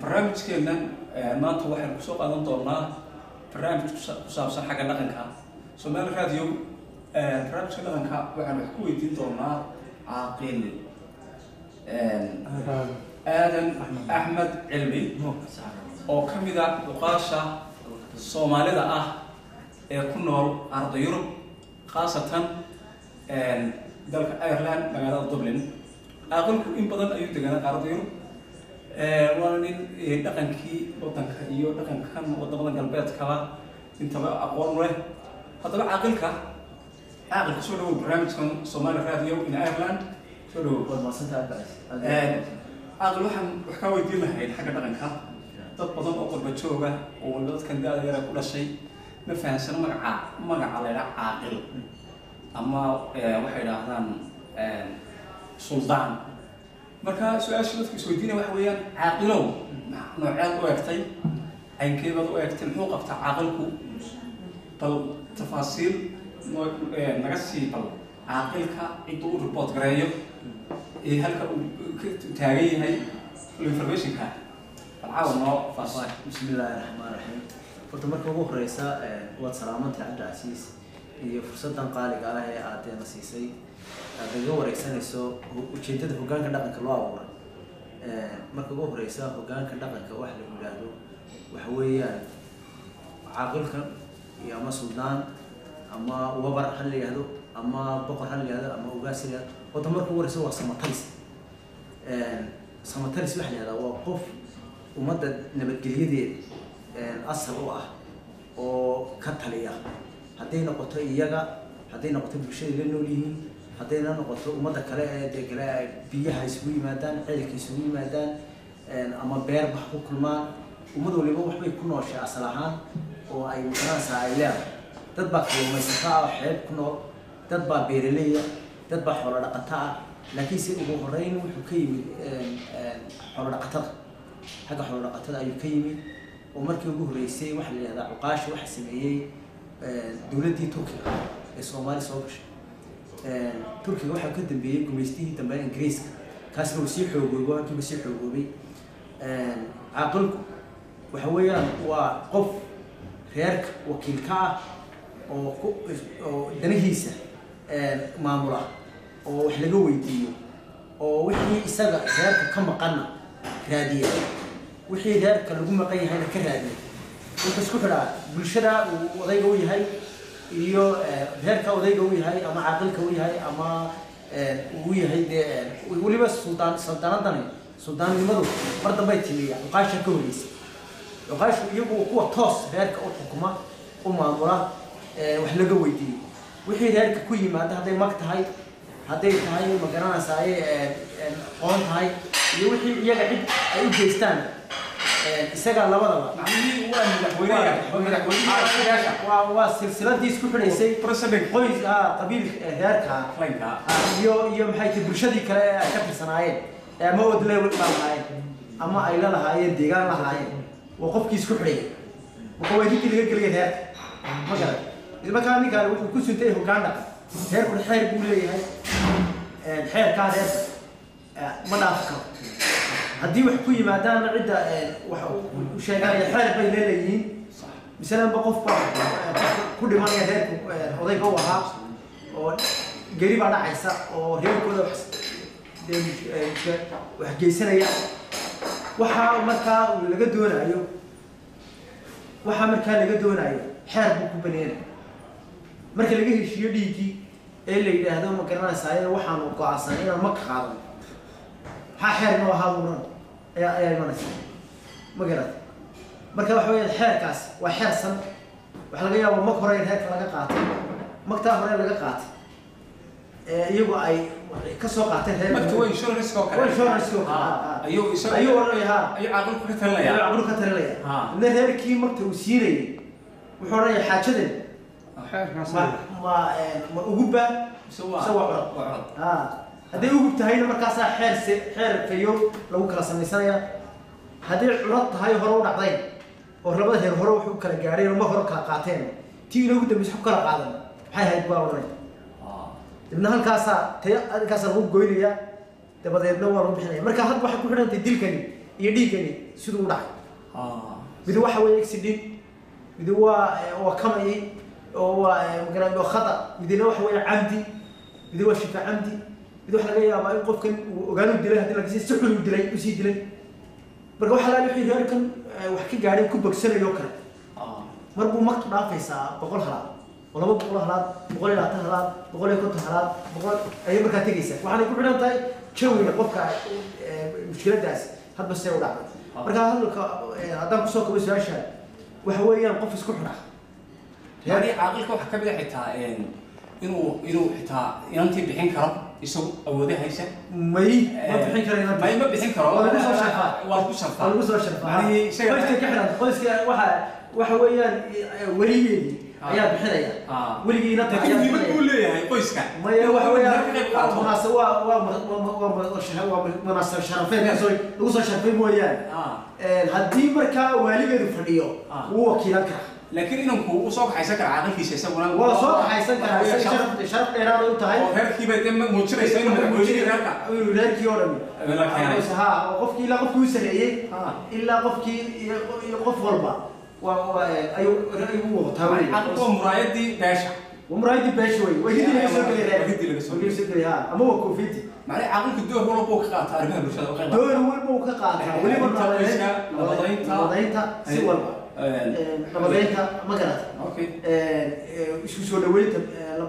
barnaamijkeena maanta waxaan ku soo qaadan doonaa barnaamij ku saabsan xagga dhaqanka Somali Radio. barnaamijka dhaqanka waxaan wax ku weydiin doonaa caaqil aadan axmed cilmi oo ka mid ah duqaasha Soomaalida ah ee ku nool arda Yurub khaasatan dalka Ireland magaalada Dublin. aqalku in badan ayuu deganaa arda Yurub waana nin dhaqankii wadanka iyo dhaqankan wadamada galbeedka intaba aqoon leh. haddaba aqalka soo dhawow barnaamijkan Somali Radio in Ireland soo dhawow. waa maasanta aqal waxaan wax ka weydiin lahayd xagga dhaqanka. dad badan oo qurba jooga oo dadkan gaada yar ku dhashay ma fahansana magaca la yiraahdo aqal ama waxay yiraahdaan suldaan. marka su'aasha dadku isweydiinaya waxa weeyaan aaqilow noocaad u egtay aynkeebad u egtay muxuu qabtaa aqalku bal tafaasiil naga sii bal aqalka intuu report gareeyo halka uu taagan yahay informationka balcaawa faasay. bismillaahi raxmaani raxiim. horta marka ugu horeysa waad salaamantay Cabdicasiis iyo fursadan qaaliga ah ee aad siisay adiga wareysanayso ujeedada hoggaanka dhaqanka loo abuuray. marka ugu horeysa hoggaanka dhaqanka wax la yiraahdo waxa weeyaan caaqilka iyo ama suldaan ama wabar hal la yiraahdo ama boqor hal la yiraahdo ama ugaasiga. horta marka ugu horeysa waa samatalis. samatalis wax la yiraahdo waa qof ummadda nabadgelyadeeda asal u ah oo ka taliya hadday noqoto iyaga hadday noqoto bulshada la nool yihiin haddayna noqoto ummadda kale ee degala biyaha isugu yimaadaan ceelka isugu yimaadaan ama beer bax ku kulmaan ummad waliba waxbay ku nooshay asal ahaan oo ay maqnaansa ay leedahay. dad baa kalluumaysato ah oo xeeb ku nool, dad baa beeraley ah, dad baa xoolo dhaqato ah. laakiin si ugu horeyn wuxuu ka yimid xoolo dhaqatada. xagga xoolo dhaqatada ayuu ka yimid oo markii ugu horeysay waxa la yiraahdaa cuqaash waxa sameeyay dawladdii Turkiga ee Soomaali soo gashay. Turkiga waxa ka dambeeyay gumeystihii dambe Ingiriiska kaasna uu sii xoogoobay. aqalku waxa weeyaan waa qof reerka wakiilka ah oo danahiisa maamula oo wax laga weydiiyo oo wixii isaga reerka ka maqana raadiya wixii reerka lagu maqan yahay ka raadiya. wuxuu isku xidhaa bulshada uu odayga u yahay iyo reerka odayga u yahay ama aqalka u yahay ama uu yahay waliba suldaannimadu mar dambe ay timiya uqaasha ka horeysay. uqaashu iyagu kuwa toos reerka u xukuma u maamula wax laga weydiiyo wixii reerka ku yimaada hadday mag tahay hadday tahay magaranaysa ay qoon tahay iyo wixii iyaga cid ay u geystaan isaga labadaba macnaheedu waa madaxweynaha waa silsiladii isku xidhaysay qoys qabiil reerka iyo maxay tahay bulshadii kale ee ay ka tirsanaayeen ama wad leeyahay lahaayeen ama ay la lahaayeen deegaan lahaayeen waa qofkii isku xidhay wuxuu weydii laga geliyay reerka magara markaa ninkaan wuxuu ku suntay hoggaan dhaqan reerku xeer buu leeyahay xeerkaa reerka ma dhaafi karo. haddii wax ku yimaadaan cidda wax u sheeganaya xeer bay leeyihiin misalan qof ku dhimanaya reerku odayga u ahaa oo gari baa dhacaysa oo reerkooda wax geysanaya waxa markaa laga doonayo xeer buu ku baneeyay. marka laga heshiiyo dhiigii ee la yiraahdo ma garanaysaa waxaan u go'aansanay inaan ma qaado xeer noo ahaaduna ayaa imanaysa ma garad. marka waxa weeye xeerkaas waa xeer san waxa laga yaabaa marka hore reerka laga qaatay magta hore laga qaatay iyagu ay ka soo qaateen reerka magta way insurance ko kale ayuu aqalku ka talinaya reerkii magta uu siinayay wuxuu oranaya xaajadan ma ugu baa hadday ugu tahayna markaasaa xeer fayo lagu kala samaysanaya. hadday curad tahay hore u dhacday oo labada reer hore wuxuu kala gaareen ma hore kala qaateen tii inoogu dambaysa ku kala qaadan maxay ahayd baa oranay. dibna halkaasaa lagu goynaya dabadeedna waa lagu bixinaya. marka hadda waxay ku xidhantay dilkani يديكني سيدو داع بدو waxa way accident بدو waa kamay oo magaran oo khata midina waxa way camdi بدو waa shifa camdi بدو waxa laga yaabaa in qofkan uu ogaanu dilay hadii laga sii xul u dilay u sii dilay marka waxa la wixii reerkan wax ka gaaray ku bogsanayo kale markuu maqt dhaafaysaa 100 halaad wala 100 halaad 120 halaad 150 halaad 100 ay marka tagaysaa waxaan ku xidhan tahay jawiga qofka mushkiladaas hadba see u dhacday marka hadalka haddaan kusoo kabo su-aasha waxa weeyaan qof isku xidha yani caaqilka waxa ka mid ah xitaa inuu xitaa inantii bixin karo isagu awoode haysa ma bixin karo inantii ma bixin karo waa lagu soo sharfaa waa lagu sharfaa yani qoyska ka xidhan qoyska waxa weeyaan weligeedii ayaa bixinaya weligii inanta ayaa muhiimad u leeyahay qoyska ma waxa weeyaan munaasab waa munaasab sharafeed lagu soo sharfay mooyaan haddii markaa waaligeedu fadhiyo wuu wakiilan karaa laakiin inanku uu soo kaxaysan kara caaqilkiisa isaguna waa soo kaxaysan karaa sharaf dheeraad u tahay oo reerkiiba dee muujinaysa inuu madaxweynihii reerka reerkii oo dhan ha qofkii ilaa qofkii u sareeyey ilaa qofkii iyo qof walba ayuu wataa caaqilku waa muraayadii beesha ومرايدي باشوي وهدي اللي يسوق لي وهدي اللي يسوق لي ها أما هو كوفيتي معني عقلك دور ولا بوك قاطع أرجع برشة وقاطع دور ولا بوك قاطع ولي رمضانينتا سوى رمضانينتا ما قرأت أوكي شو سوى لوليت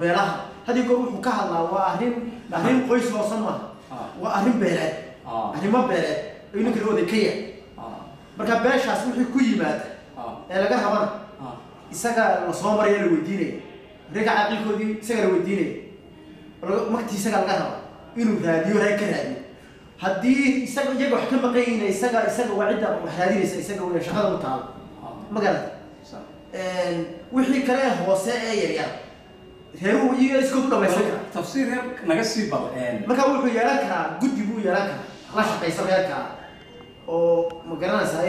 بيراها هذه يقول مكاه الله وأهلين قيس وصلنا وأهلين بيراد أهلين ما بيراد يقولك هو ذكية مركب باش أسمح كل مات لقاها مرة isaga la soo maraya la weydiinay reega aqalkoodii isaga la weydiinay markii isaga laga rabo inuu raadiyo reeg ka raadiyo haddii isaga iyaga wax ka maqayna isaga waa cidda wax raadinaysa isaga waa shaqada u taal ma garata wixii kale hoose ee yaryar reeruhu iyaga isku dhamaysan kara tafsiir naga sii bal marka wuxuu yeelan karaa guddi buu yeelan karaa la shaqaysa reerka oo ma garanaysaa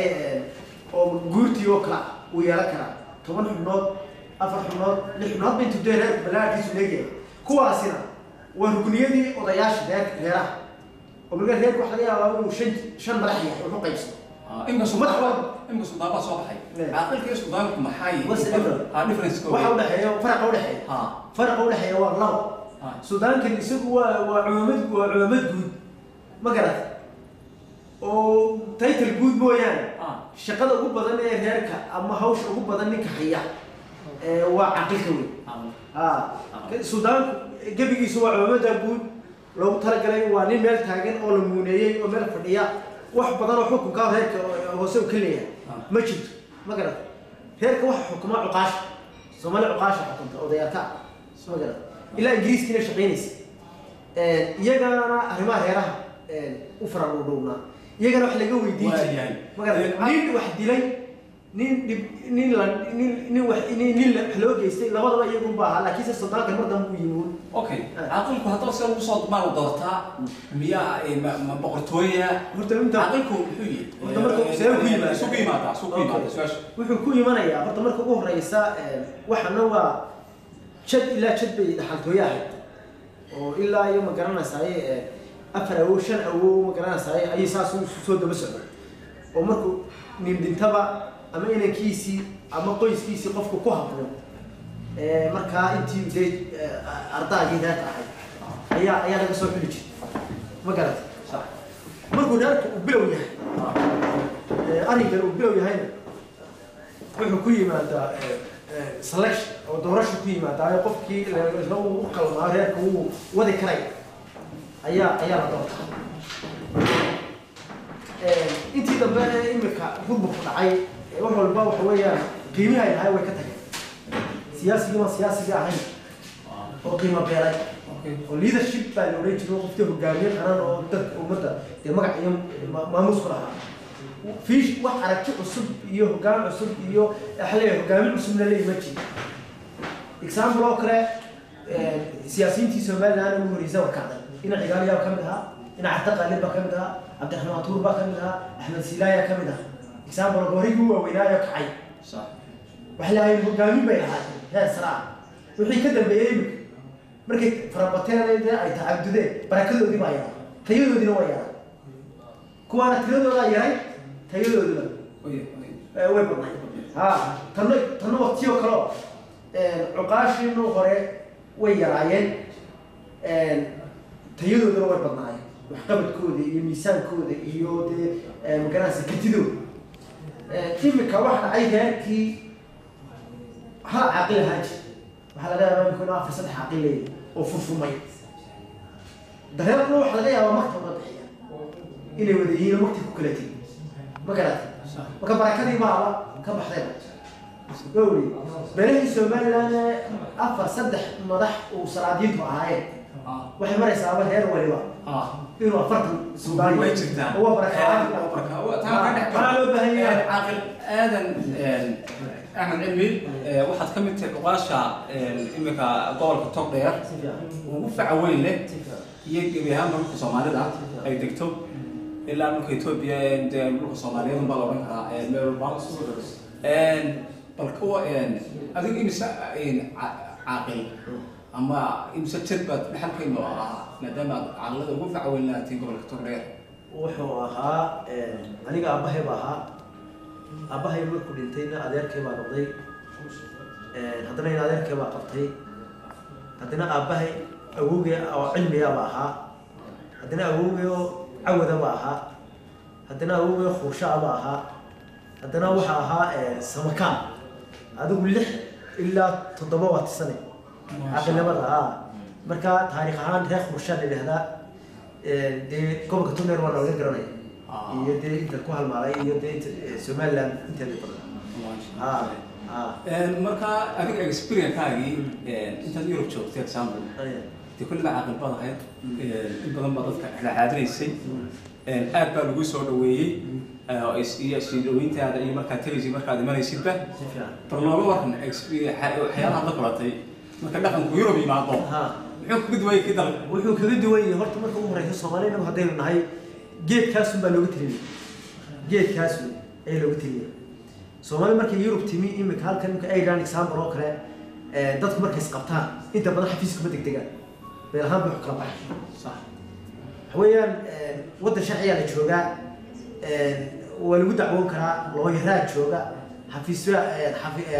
oo guurtii oo kala uu yeelan karaa toban xubnood afar xubnood lix xubnood bay intuu reer balaarkiisu leeyahay kuwaasina waa rukuniyadii odayaasha reeraha oo marka reerku waxa laga yaabaa inuu shan madax yahay oo qaybsan imka suudaanka soo baxay caaqilka suudaanku maxay difference waxa u dhaxeeyo faraqa u dhaxeeyo waa labo suudaankan isagu waa culimad guud ma garat oo title guud mooyaan shaqada ugu badan ee reerka ama hawsha ugu badan ninka haya waa caqilka weyn suudaanku gabigiisu waa culimada guud loogu talagalay waa nin meel taagan oo la muuneeyey oo meel fadhiya wax badan oo xukunka reerka hoose u ka leeyahay ma jirto ma garat reerka waxa xukuma cuqaasha Soomaali cuqaasha xukunta odayaalka ma garat ilaa ingiriiskina shaqeynaysa iyagana arrimaha reeraha u faran u dhowna iyagana wax laga weydiin jiray nin wax dilay nin wax loo geystay labadaba iyagu baaha laakiin se Soomaaliga mar dambe uu yimid okay aqalku hadda si uu soo maal doortaa miya ma boqortooya horta inta aqalku wuxuu yahay horta markuu soo ku yimaado wuxuu ku imanayaa horta markuu ugu horeysa waxana waa jad ilaa jad bay dhaxaltooyahay oo ilaa iyo ma garanaysaa afar awow shan awow ma garanaysaa ay saas soo daba socdo oo markuu nin dintaba ama inankiisii ama qoyskiisii qofku ku habboon markaa intii day ardaagii reerka ahay ayaa laga soo xuli jiray ma garata sax markuu reerku u bilow yahay arigan uu bilow yahayna wuxuu ku yimaadaa selection oo doorasho ku yimaadaa qofkii lagu qalmaa reerka uu wadi karay ayaa la doortaa intii dambe imika gudubku dhacay wax walba waxa weeyaan qiimaha ay tahay way ka tageen siyaasiga ahayn oo qiimo beelay oo leadership baa la oran jiray qofkii hogaamiye qaran oo dadka ummadda dee magac iyo maamuus ku lahaa fiish wax aragti cusub iyo hogaan cusub iyo xalay hogaamin cusub la leeyahay jiro example oo kale siyaasiyiintii Soomaaliland ugu horreysay wakacday ina cigaaliya ka mid ahaa ina Cabdi Qaalib ka mid ahaa Cabdiraxmaan Tuur ka mid ahaa Axmed Silaaya ka mid ahaa example goorigu waa weynaayo kacay sax wax la hayay hogaamin bay lahaayeen heer sare wixii ka dambeeyay markay farabateereeda ay tacadudeen barakadoodii baa yaray tayadoodina waa yaray kuwaana tiradooda yaray تيودنا way badnay tan waqtiyo kale cuqaashi inuu hore way yaraayeen tayadooduna way badnaayeen waxqabadkooda iyo miisaankooda iyo magaranaysa kartidooda imika waxa dhacay reerkii hal caaqil haaji waxaa laga yaabaa imika inuu afar saddex caaqil leeyahay oo furfurmay dareerna waxa laga yaabaa maktab la bixiya inay wada yihiin oo maktab ku kala tegin ma garatay marka barakadii baaba ka baxdayba gowri beelahii somaliland afar saddex madax uu salaadiintu ahaayeen waxay maraysaaba heer waliba inuu afartan suudaani way jirtaan waa barakada waxaa loo baahan yahay caaqil aadan axmed cilmi waxaad ka mid tahay oqaasha imika gobolka togdheer ugu faca weyn leh iyo gebi ahaan dhulka soomaalida ay degto ilaa dhulka Ethiopia dhulka Soomaaliyeed baa la oran karaa meel walba bal kuwa adiga imisa caaqil ama imisa jadbad dhaxalkayno maadaama caaqilada ugu faca weyn laatiin gobolka togdheer wuxuu ahaa aniga aabahay baa abahay markuu dhintayna adeerkay baa noqday haddana in adeerkay baa qabtay haddana aabahay awowgay oo cilmiga baa ahaa haddana awowgay oo cawada baa ahaa haddana awowgay oo khuusha baa ahaa haddana waxa ahaa samakaan adigu 6 ilaa 7 sano aqalnimada marka taariikh ahaan reer khuusha la yiraahdaa gobolka togdheer waa laga garanaya iyo inta ku halmaalay iyo Somaliland inta marka adiga experience-kaagii intaad Europe joogtay example كل ما عقل بعض هاي بدن بعض كحادريسي aad baa lagu soo dhaweeyay iyo sidooyinta aad iyo marka television marka aad maraysid ba barnaamij waran waxyaalaha la qabatay marka dhaqanku Europe yimaado wuxuu kaga duway kii dal wuxuu kaga duway horta marka ugu horeysa Soomaaliyeed hadaynu nahay geedkaas baa looga tiriyay geedkaas ay looga tiriyay Soomaali marka Europe timi imika halkan imika ay gaan example oo kale dadku markay isqabtaan inta badan xafiiska ma degdegaan beelahaan buu kala baxay صح حويان وده شرعي على جوجا والوده عون كرا لو يراد جوجا حفيز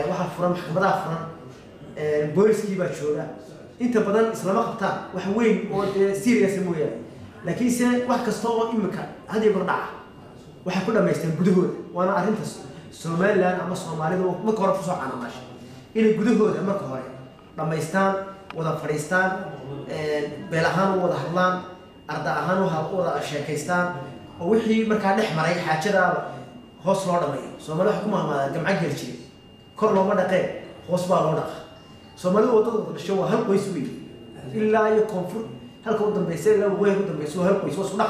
واحد فرن محكمة فرن بوليس كيبا جوجا أنت بدل إسلام قبطان وحوين سيريس مويا لكن سنة واحد كستوى إمكان هذه برضع واحد كنا ما يستلم جدهود وأنا أرنت سومال لان أما سومالي ما كورب فصح أنا ماشي إلى جدهود أما كوري لما يستان وده فريستان بلهان وده هرلان أردا أهانو هالقوة الشيكيستان ووحي مركان نحمري حاجة هوس لورد ماي سومالي حكومة ما جمعة جلشي كل ما دقيق هوس بالورد سومالي وطن الشوا هل كويسوي إلا يكونفور هل كنتم بيسير لا وين كنتم بيسوي هل كويس وصلنا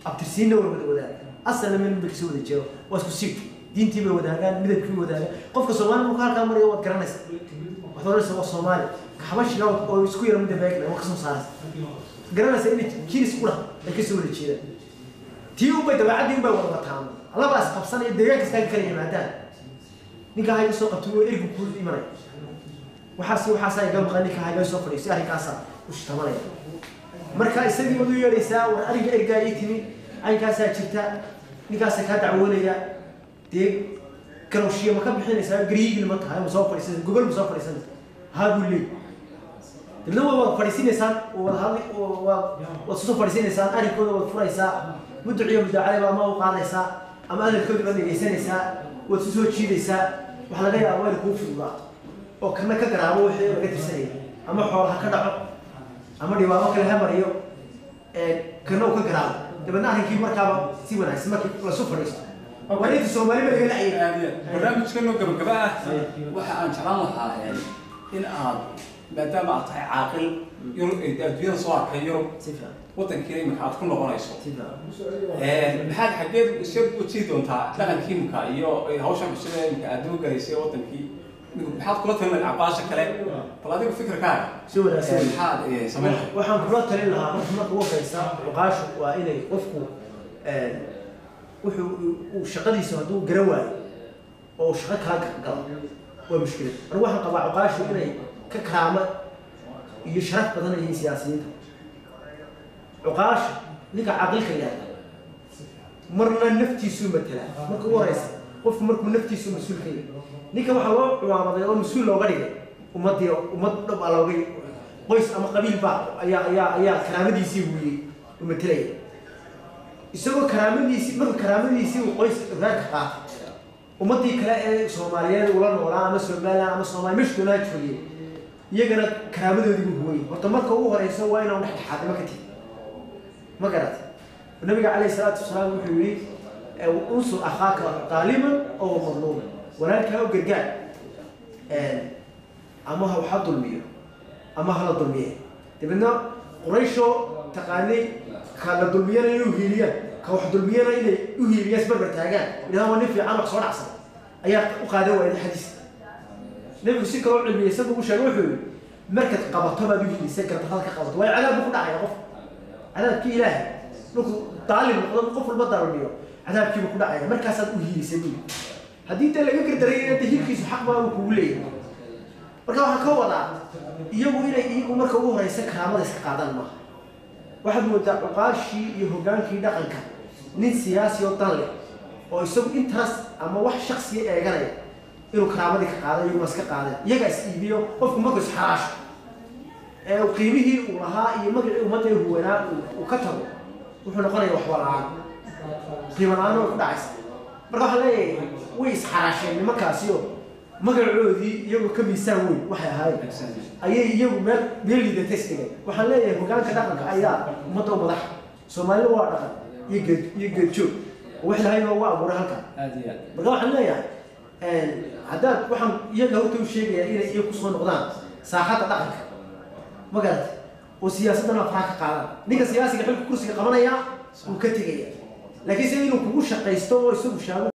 أبتسين ولا أصلا من بيسوي الجو واسكسيك دين تيم وده كان مدة كل وده قف كسومالي مكان كامري وقت كرنس وحضر سوا الصومالي كحماش لو أو يسكوي من دبيك لو خصم صار قررنا سيدي كيرس كلها لكسور الشيء تيوم بيدوا عادي وبيا والله تعامل الله بس قبصنا الدقيقة كستان كريم معدان نيجا هاي السوق تقول إرجو كل إمرأة وحاسي قبل غني كهاي السوق فريسي هاي كاسة وش تمرة مركا يسوي مدو يريسا وأرجع إرجع يتمي عين كاسة شتا نيجا سكات عولية تي كروشية ما كان بحين يسوي قريب المكان هاي مسافر يسوي جوجل مسافر يسوي هذا اللي لو فريسين إنسان وهذا وصوص فريسين إنسان أنا كل فريسا مدعي مدعي ما هو قاعد يسا أما أنا الكل بني إنسان يسا وتصوت شيء يسا وحلا غير أول يكون في الله وكنا كجرا هو حي وقت السنة أما حوالها كذا أما دي ما كلها مريو كنا كجرا تبى نحن كيف مركب سيبنا اسمك وصوف فريسا وبنيت الصومالي بقى لا يعني برنامج كنا قبل كباه وحنا شرحنا يعني إن maadaama aad tahay caaqil adduunyada soo arkay Yurub wadankii imika aad ku noqonayso maxaad xageed isoo wajii doontaa dhaqankii imika iyo hawshan cusub ee imika aad u galaysay wadankii maxaad kula talin cabaasha kale bal adigu fikirkaaga soo wadaasay maxaad sameyn waxaan kula talin lahaa marka ugu horeysa waqaashu waa inay qofku wuxuu shaqadiisa haduu garan waayo oo shaqo kala galo waa mushkilad anigu waxaan qabaa waqaashu inay ككرامة يشرف بدنا هي سياسيين عقاش لك عقل كيان مرنا نفتي سو مثلا مركو وريس قف مركو نفتي سو مسؤول كي نيكا waxa loo ciwaamaday oo mas'uul looga dhigay ummad dhab alawgay qoys ama qabiil ba ayaa karaamadiisii weeyay u metelay isagoo karaamadiisii uu qoys raad ka qaatay ummadii kale ee Soomaaliyeed ula noolaa ama Soomaaliya ama Soomaali mashquul ah joogay iyagana karaamadoodii buu gooyay horta marka ugu horeysa waa inuu dhaxaadimo ka tii ma garat النبي عليه الصلاة والسلام يقول انصر أخاك ظالما أو مظلوما ولكن هو قرقاع أما هو حظ المية أما هو الظلمية تبنا قريشو تقاني كان الظلمية يوهيليا كواحد الظلمية يوهيليا سبب برتاقان إذا هو نفي عمق صور عصر أيات أقادوا إلى الحديث نبي سكروا علمية سبب وشاروحوا مركز قبطها بيجي سكرت هذا قبط وعلى بكل عيا قف على كي إلهي لو طالب قفل بدر اليوم عذاب كيف كل عيا مركز أوهي سبيل هديت اللي يقدر ترى تهيك في حق ما وكوليه مركز كوضع يوم إلى يوم مركز هو يسكر هذا يسكر هذا الماء واحد من التقاشي يهجان كي دقنك نين سياسي وطالع أو يسوي إنترس أما واحد شخصي جري إنه كرامتك قاعدة يوم مسك قاعدة يجلس يبيو وفي مركز حراش وقيمه ولها يمكن أمته هو هنا وكتره وحنا قرية وحوال عام قيمة عنه دعس برضه حلاه ويس حراشين مكاسيو مقعودي يوم كم يسوي وحي هاي أيه يوم ما بيلي ده تستيجي وحلاه مكان كذا أيام مطر مضح سومالي واحد يجد شو وإحنا هاي هو أبو رهكا برضه حلاه عدد وحن يجهو توشيء إلى يكسرون غضان ساحات دقك ما قالت وسياستنا فراك قاعدة نيجا سياسي كحول كرسي قمنا يا وكتيجي لكن سيدنا كوش قيستو يسوق شاب